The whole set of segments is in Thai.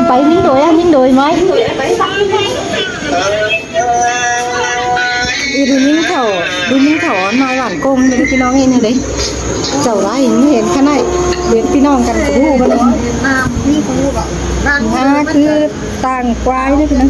ไปmiếng đùi á, miếng đùi mấy đi miếng thảo nói bản cung điพี่น้องเห็นเลยเจ้าร้ายเห็นขนาดเด็กพี่น้องกันกับผู้กันเลยคือต่างควายด้วยนะ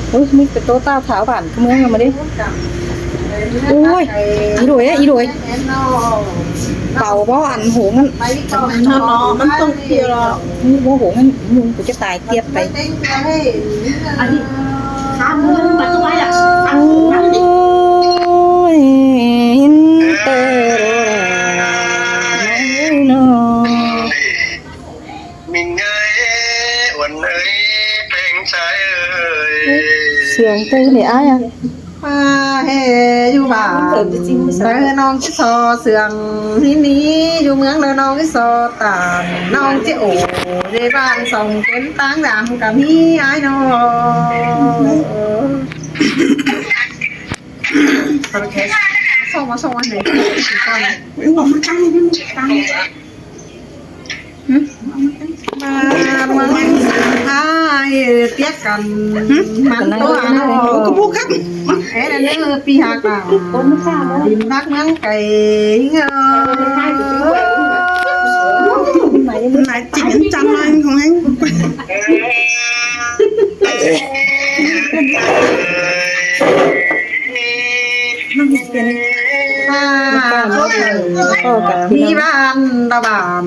โอ้ยมีเป็นโต๊ะต้าขาวผ่านเมืองมาดิโอ้ยอีรวยอะอีรวยเป่าเพราะอันหูมันมันต้องเกี่ยวนี่ว่าหูมันมุงกูจะตายเทียบไปข้ามมือปัดตัวไว้อะโอ้ยเตอร์น้อยmình ơi quần ơi bên trái ơi เสียงเต้นเนี่ยอ้ายอ่ะมาเฮอยู่บ้านเดินน้องที่ซอเสืองที่นี้อยู่เมืองเดินน้องที่ซอตามน้องที่โอ้ในบ้านส่งเป็นตั้งด่างกับพี่ไอ้น้องโอเคส่งมาไหนก่อนนะมาเมืองไอ้เตี้ยกันมันตัวน้องก็พูดครับเอ๊ะนั่นคือปีหักอ่ะดินรักเมืองไก่เงาไหนจิ๋มจังเลยของเฮงมีบ้านตะบาน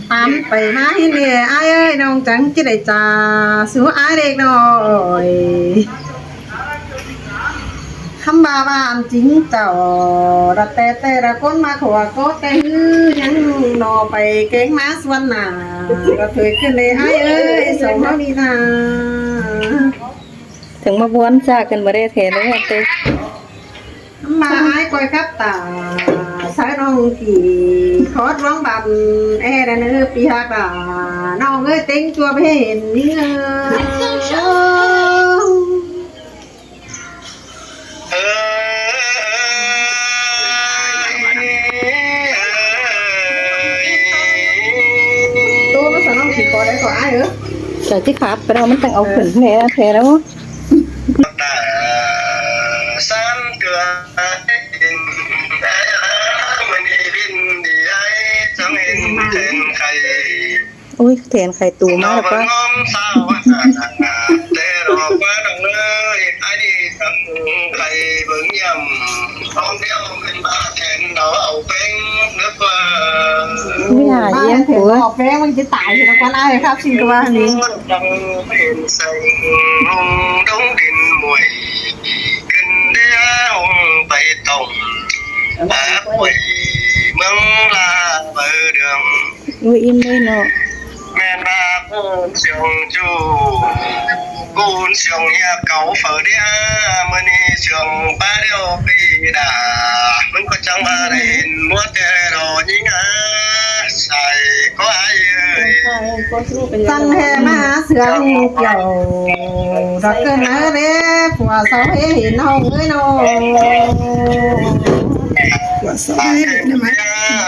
ปั๊มไปมาให้เนี่ยไอ้เอ้ยน้องจังจะได้จ่าสู้ไอ้เด็กน้อยคำบาบานจริงเจ้าระแต่ละคนมาขวาก็แต่ยังนอไปเก่งมาสวนหนาระเผยขึ้นเลยไอ้เอ้ยสมเขาดีนาถึงมาบ้วนจากกันมาได้เทเลยเต้มาไอ้ก้อยกับตาสายน้องกี่ขอร้องบับแอ่เนื้อปีหักน้องเอ้ยเต็งตัวไปเห็นนี่เงตัวมันสนองขี่คอได้ก่อนไอ้เออแต่ที่ขาดไปเรามันต้องเอาขึ้นเนี่ยเทแล้วsan cửa mình đi bin đi ai trong hình trên khay โอ้ยแทนไข่ตูมากแล้วก็ ngon sao để rồi qua đồng ơi ai đi thằng khay vững nhầm không đeo bên ba thèn đó ẩu bên nước qua ไม่หายยังหัว ออกแรงมันจะตายอยู่แล้วกันไอ้ครับสิ่งตัวนี้ trong bên xanh đông đỉnh mùi kinh đĩa ông bay tổng bá quỷ mong là bờ đường อุ้ยอินเลยเนาะ men ba cuốn xiong chu cuốn xiong ya cẩu phở đĩa mani xiong ba điêu pì đà mình có chẳng ba đền mua tè đồ nhính á xài có ai ơi ตั้งแห่มาเสือลูกเกี่ยวรักเกินนะเด้ผัวสาวเห็นห้องเอ้ยน้อง quả sợ hay được mà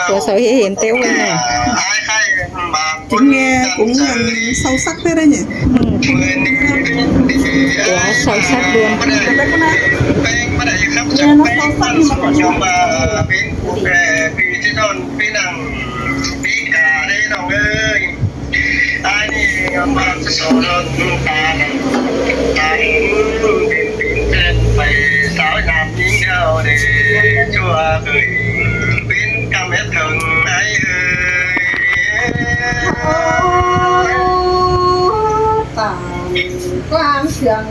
ตัวเสาเห็นเต้วเลยเนาะ ai khai mà chính nghe cũng sâu sắc thế đấy nhỉ ตัวเสาชักดวง เป็นมาได้ครับจะเป็นมันสมชมมาเป็นผู้แก่ปีที่ต้นปีนังปีกาได้น้องเอ้ยไอ้นี่มาจะสอนตาตาเป็นเป็นไปสาวน้ำยิงเดียวเดีชัวเคยเป็นกำเนิดถึงไอ้เอ้ย ตาความเสื่อง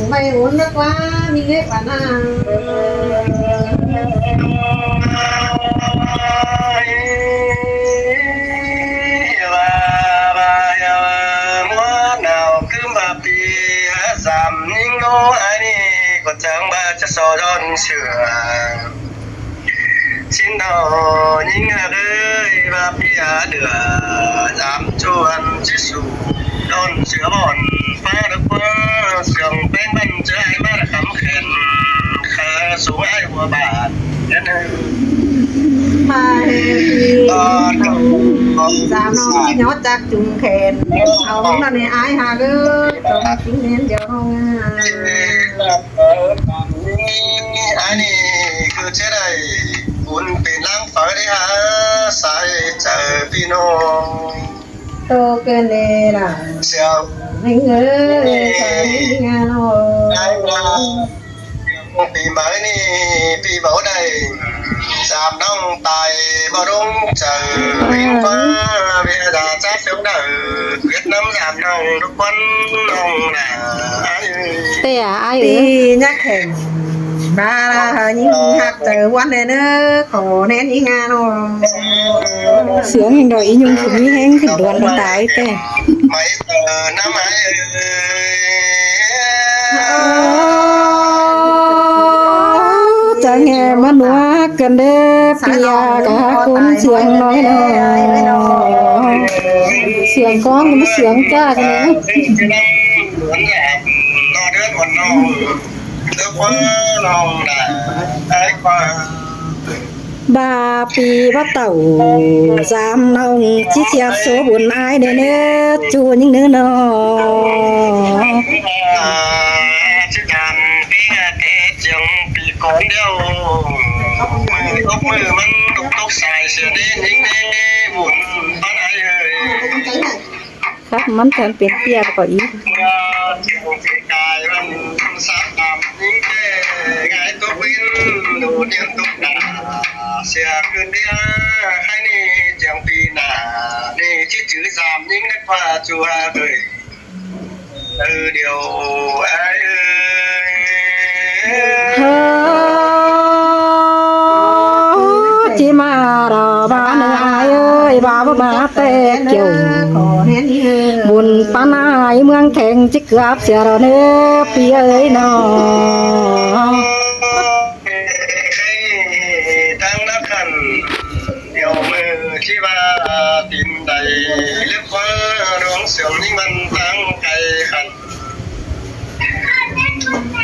ไม่หุ่นนักว่ามีเล็กกว่านาchẳng ba chất so đón sửa xin đầu những ơi ba phía đưa dám chuan chứ sủ đón sửa bọn phá được quá sườn bên bên trái ba là khắm khen khá xuống ai của bà đến đây มาเฮ สาวน้องที่ยอดจากจุงแขนเอานั่นในอายหาเด้อจงกินเน้นเดียวน้อง อันนี้คือจะได้บุญเป็นนางฟ้าได้หาสายเจอพี่น้อง โตเกินเลยล่ะ เสียว ไม่เงยใจงาน ได้มาปีใหม่นี่ปีเบาได้จามน้องตายบ่รุ่งเจอวิ่งฟ้าเวลาจับเสียงเด้อเวียดนามจามน้องทุกคนน้องน่ะ แต่ไอ้ ตีนักแข่งบาลายิ่งหักเจอวันเด้อขอแน่นยิ่งงาน เสียงอย่างดอกอียุงขึ้นมีแห้งขึ้นดวนมันตายแต่ ไม่น้ำไม้จะแง่มันว่ากันเด้อปียากะคนเสียงน้อยน้อยเสียงก้องมันเสียงจ้ากันนะ เหมือนแบบนอเดือนวันน้องเลือกว่าน้องน่ะไอ้กว่า บาปีว่าเต่าสามน้องจิเสียบโสบุญอายเด้อเน้อจูยิ่งเนื้อน้อ ที่ทำปีเตะจังปีก่อนเดียวมือมันตกใส่เสียดีนิ่งดีบุญปานไหนเอ่ย ครับมันแทนเป็นเปียกว่าอีก เมื่อที่ผมสิกายมันสับตามนิ่งแก่ไงตัววินดูเดียนตุกดาเสียคืนเดียใครนี่จังปีหน้านี่ที่ถือสามนิ่งนักว่าจัวเลยเดี๋ยวไอ้เอ้ย เฮ้อจิมาเราบ้านเอ้ยเอ้ยบ้าบ่มาแต่เกี่ยว ขอแน่นยิ่ง บุญปานายเมืองแข่งจิกกราบเสียเราเน้อปีเอ้ยน้อ ตั้งนักขันเดี๋ยวมือที่ว่าตินใดเล็บว่าร้องเสียงนี่มันตั้งใจขัน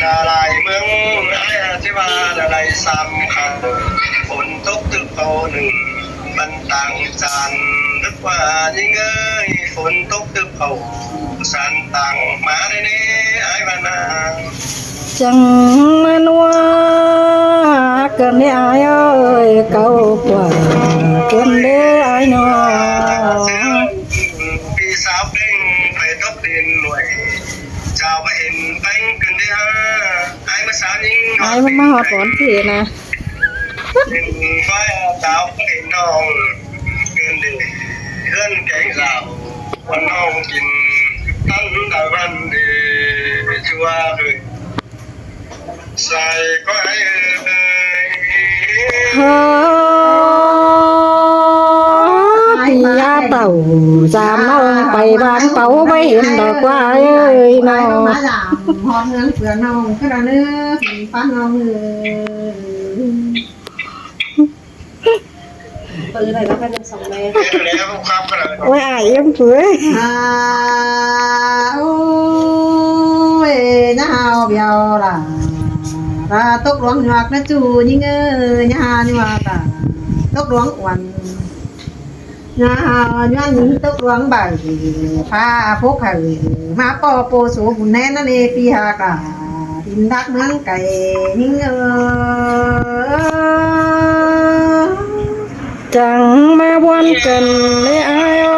ดาลายเมืองไอ้ที่ว่าดาลายซ้ำขันฝนตกตึกโตหนึ่งมันต่างจานนึกว่ายิ่งเอ้ยฝนตกตึกเขาสันต่างมาได้เน่ไอ้บ้านนา จังมันว่ากันได้อายเอ้ยเก่ากว่ากันเด้ออายน้อ ปีสาวเพ่งไปตบดินหน่วยเจ้าไปเห็นแป้งกันได้ฮะไอ้มาสาวยิง อายมันมาหอดฝนพี่นะ เห็นไฟสาวเห็นน้องเกินดีเพื่อนแกงสาววันน้องกินตั้งแต่วันดีชัวเลยใส่ก็ไอ้ เฮ้อปียาเต่าสามน้องไปบ้านเป๋าไม่เห็นดอกว่าเอ้ยน้อ มาหลามหอมเงินเปลือกน้องกระเนื้อฟันน้องปืนอะไรแล้วเป็นสองเมตร แล้วความกระ โอ้ยอายเอ็มเผื่อ โอ้ยน้าเอาเบียวล่ะราตกหลวงหยักนะจูยิ่งเอ้ยย่านี่ว่าตาตกหลวงวันย่าย้อนตกหลวงใบพาพกไข่มาปอโปสูบุญแน่นั่นเอปีหากาดินดักเมืองไก่ยิ่งเอ้ย จังมาวันกันเลยอายโอ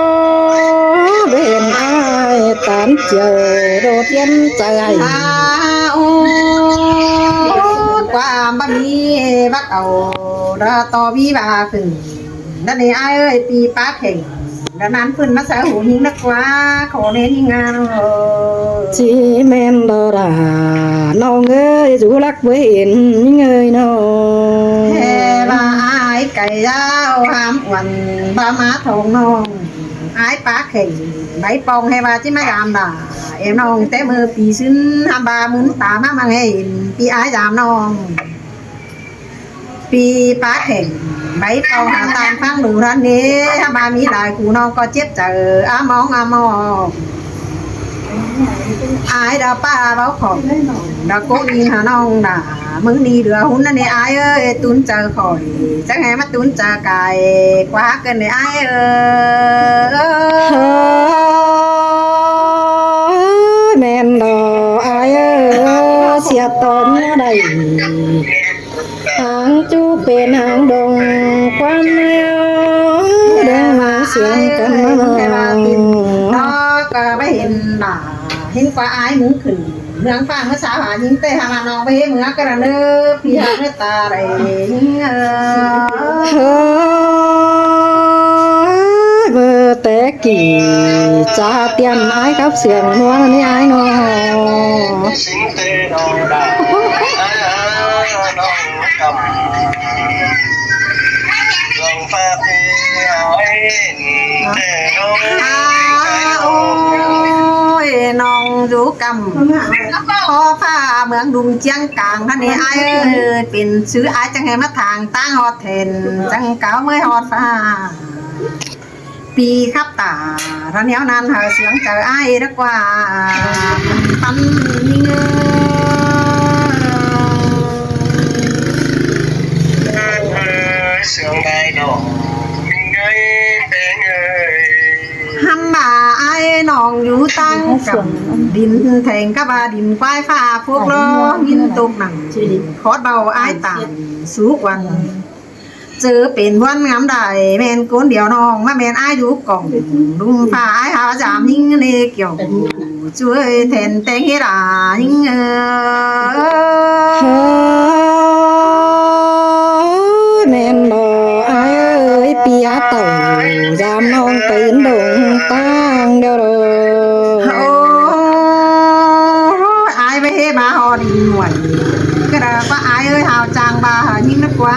เบ็นอายตานเจียวโดดเย็นใจ โอ้ความบะมีบักเอาระตอวิบาขึ้นนั่นเองไอ้เอ้ยปีป้าเข่งดังนั้นพื้นมาสาหูหิงนักว่าขอเน้นงาน จีแม่นดอราน้องเอ้ยจูรักไว้เห็นเงยน้อง แห่บาไอ้ไก่ยาวหามวันบามาทองน้องไอ้ป้าเข่งใบปองให้บาจิมายามด่าเอ็มน้องแต่มือปีซึ้นหามบามุนตามามาให้ปีไอ้ยามน้องปีป้าเข่งใบเป่าหาตามฟังดูร้านนี้ถ้าบามีหลายคู่น้องก็เจ็บเจออามอง ai đã pa báo khỏi đã cố đi hà nông đã mừng đi đưa hun này ai ơi tún chờ khỏi chắc nghe mắt tún chờ cài quá cơn này ai ơi men đò ai ơi xiết tóm đầy hàng chú bên hàng đồng quan đang xiên cân đó có bé hình đã hình qua ai muốn khử nương phang nó sao hả những tê hàng nong bé mưa cái là nước phi hàng nó ta đây vừa té kỳ cha tiền ai gấp xiên nó này ai nó sinh tê đòn đà đòn cầm lòng pha thì hỏi để ôi nong rú cầm khó pha mượn đùng chiang càng thân này ai ơiเป็นซื้อ ai chẳng hề mất thằng tang hot thèn chẳng cáo mới hot phaปีครับตาท่านเนี้ยนานหาเสียงจากไอ้รักว่าตันนี่เงเสียงได้ดอกมิงเงยเป็นเงย ฮัมบ่าไอ้น้องอยู่ตั้งกับดินแทงกับว่าดินควายฟ้าพวกล้อยินตกหนังคอดเบาไอ้ต่างสุกวันเจอเป็นวันงามได้แม่นคนเดียวน้องมาแม่นอ้ายอยู่กล่องลุงฟ้าอ้ายหาจามยิ่งนี่เกี่ยวช่วยแทนแตงเฮดายิ่งแม่นบ่อายเอ้ยปียเต่ายามน้องตื่นดงตั้งเด้อ โอ้อ้ายไปเฮมาฮอดินหน่วยก็ได้ว่าอ้ายเอ้ยหาวจางบายิ่งนักกว่า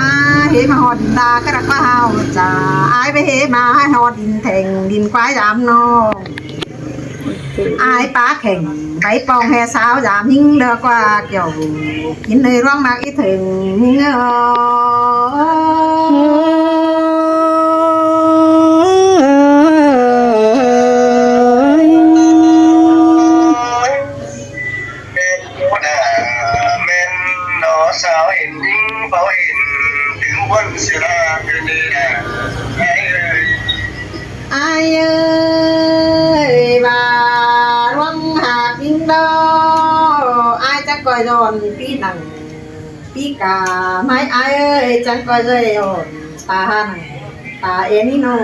เฮมาฮอดินดาก็ได้ว่าหาวจ่าอ้ายไปเฮมาให้ฮอดินแทงดินควายยามน้องอ้ายป้าแข่งไปปองแห่สาวยามยิ่งเลือกว่าเกี่ยวกินในร่องมากอีถึงเป็นผู้ด่าแม่นนอสาวเห็นยิ่งเบาเห็นถึงวันเสียเป็นนี่แหละไอ้เอ้ย ai ơi bà loan hạt in đó ai chắc coi giòn pi nằng pi cả mai ai ơi chẳng coi dây ổn ta này ta em nó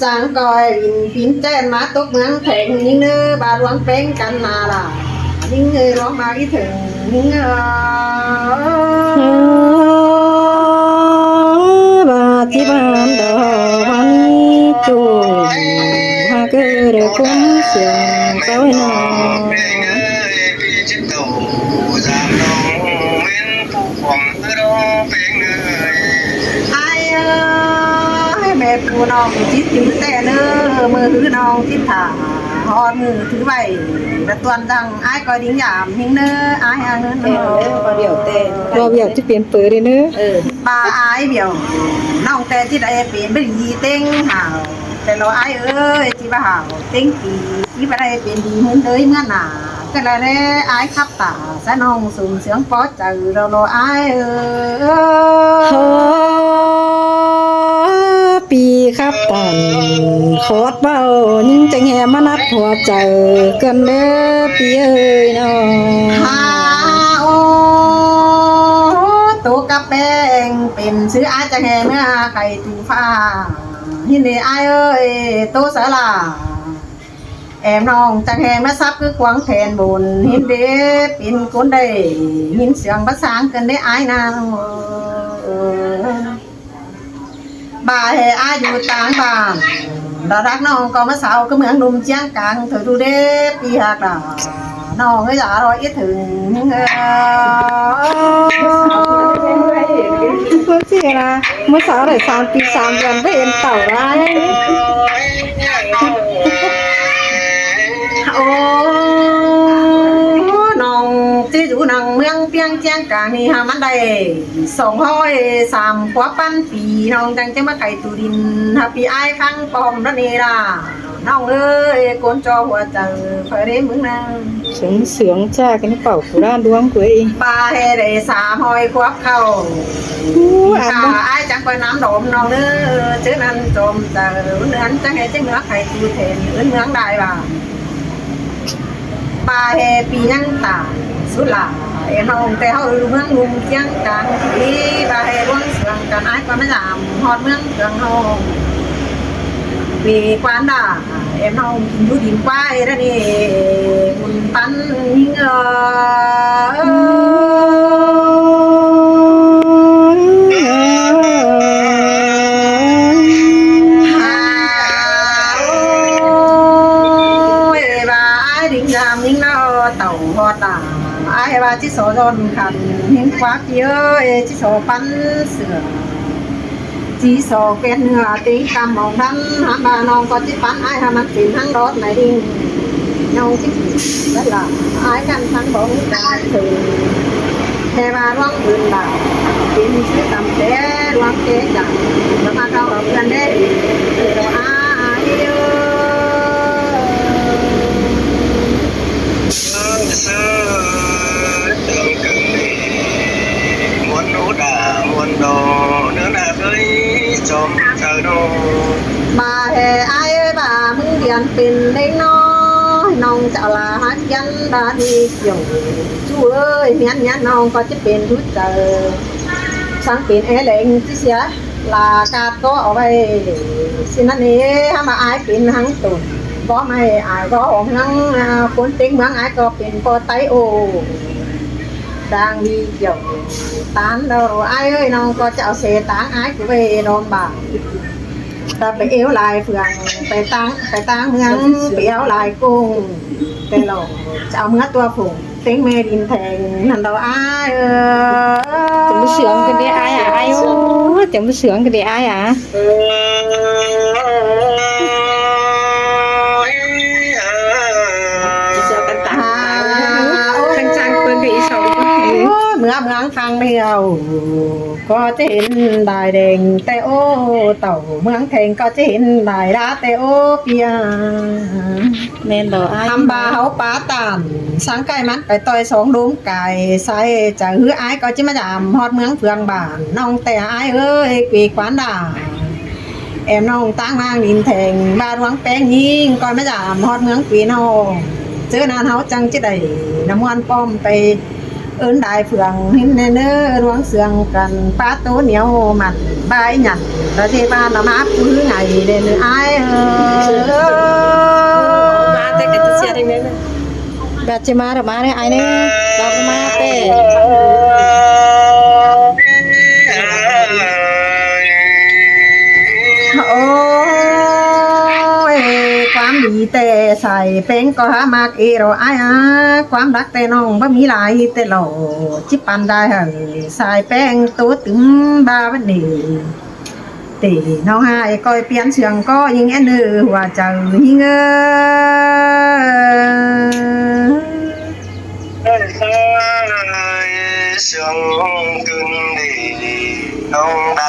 chẳng coi in phím trên má tốt mắng thẹn nhưng nữa bà loan bén canh mà là những người loan mà cái thường những bà chỉ ban đầu văn chủ ha cứ để cũng xiên tối nàoเป็นเงยพี่จิตโตจามน้องเว้นผู้ความร้องเป็นเงย ai ơi mẹ phụ non chít chữ tè nơ mơ thứ non chít thả hòn mơ thứ bảy và toàn rằng ai coi đính giảm nhưng nơ ai ăn nơ có điều tè เราอยากจะเปลี่ยนเปิดเลยเนอะ ba ai biểu non tè chít đây biển bên gì tên hảoแต่เราai ơi chị bà hảo tên kỳ chị bà đây biển gì hơn tới nữa nà cái này nè ai khắp tả sẽ non sùng sướng có trừ rồi ai ơi ปีครับตันโคตรเบายิ่งจะแง่มานัดหัวใจกันเด้อปีเอ้ยน้อง ha ô tổ cà beng เป็นซื้ออาจจะแห่เมื่อไก่ถูฟ้าหินนี่ai ơi tổสลาแอมน้องจะแห่มาซับคือขวางแทนบนหินเด้เป็นคนได้หินเสียงภาษากันได้อ้ายนางบ่าให้อ้ายอยู่ต่างบ้านดารักน้องก็มาสาวก็เหมือนหนุ่มเจียงกลางเธอดูเด้ปีหักดาน้องก็อย่ารออีถึงเพื่อสินะเมื่อสาวได้3 ปี 3 เดือนได้เห็นเต่าได้ โอ้น้องที่อยู่นังเมืองเปียงเจียงกลางนี่หามันได้203 กว่าพันปีน้องจังจะมาไก่ตูดินถ้าพี่อ้ายฟังปอมแล้วนี่ล่ะ น้องเอ้ยคนจอหัวใจคอยได้มึงนะ sướng cha cái nó bảo của ra đúng của đi ปลาเฮได้สามหอยควักเข้า ข้าไอ้จังไปน้ำดมน้องเด้อเจ้านั้นจมเจอเนื้อจังไงจังเนื้อไข่ตูเทนเนื้อได้บ่าปลาเฮปียังตาสุดหล่าเอ็นองแต่เขาเมืองลุงเจียงกลางที่ปลาเฮร่วงเสืองกันไอ้ก็ไม่ยามฮอดเมืองเสืองห้องปีกวานด่าเอ็นองอยู่ดินควายแล้วนี่มุนปันเงtàu hoa tà ai ba chiếc sổ giòn khăn hiến quá kia chiếc sổ bắn sữa chỉ sổ quen nửa tiếng cầm mỏng đắn hắn bà non có chiếc bắn ai ham ăn tìm hắn đốt này đi nhau chiếc rất là ai căn thắng bóng đại từ hè ba loáng vườn đảo tìm chiếc tầm té loáng kế chẳng và ba cao ở gần đấy đồ ai muốn nấu đà muốn đồ nữa là với chồng chờ đồ bà hè ai ơi bà mừng điện tình đấy nó nông chợ là hát dân đã đi kiểu chú ơi nhắn nhắn nông có chiếc tiền rút chờ sáng tiền é lệnh chứ xía là cát có ở đây xin anh ấy mà ai tiền hắn tụt có mày ai có ổn năng cuốn tiếng mắng ai có tiền có tay ô đang đi kiểu tán đâu ai ơi nó có chảo xe tán ai cứ về đòn bà ta phải yếu lại phường phải tán mương béo lại cung cái lò chảo mưa tua phùng tiếng mê đình thành lần đầu ai chẳng có sướng cái đấy ai à ai ô chẳng có sướng cái đấy ai à mưa mưa khang điều có thể hiện đài đèn tê ô tàu mưa thành có thể hiện đài đá tê ô kia nên đồ ai thăm ba hấu bá tàn sáng cay mắt phải tôi sống đúng cài sai chả hứa ai có chứ mà giảm hot mướn phường bản nông tè ai ơi quỳ quán đà em nông tăng mang nhìn thành ba đoán bé nhìn coi mới giảm hot mướn quỳ nô chứ nan hấu chăng chứ đầy nằm ngoan pomไปơn đại phường hình nè nơ đoán sương cần phá tố nhiều mặt bài nhặt đó thì ba nó mát cứ ngày đến ai ma tê cái xe đây nè bà chị ma rồi ma này ai nè đâu có ma tê ôiความดีแต่ใส่เป็นก็หามากเอรอai áความรักแต่น้องบ่มีหลายแต่หล่อจิปันได้ใส่แป้งตัวตึงบาวันนี้ตีน้องหายก้อยเปลี่ยนเสียงก็ยิงแอนเนอว่าเจ้ายิงsương cưng đi nông đà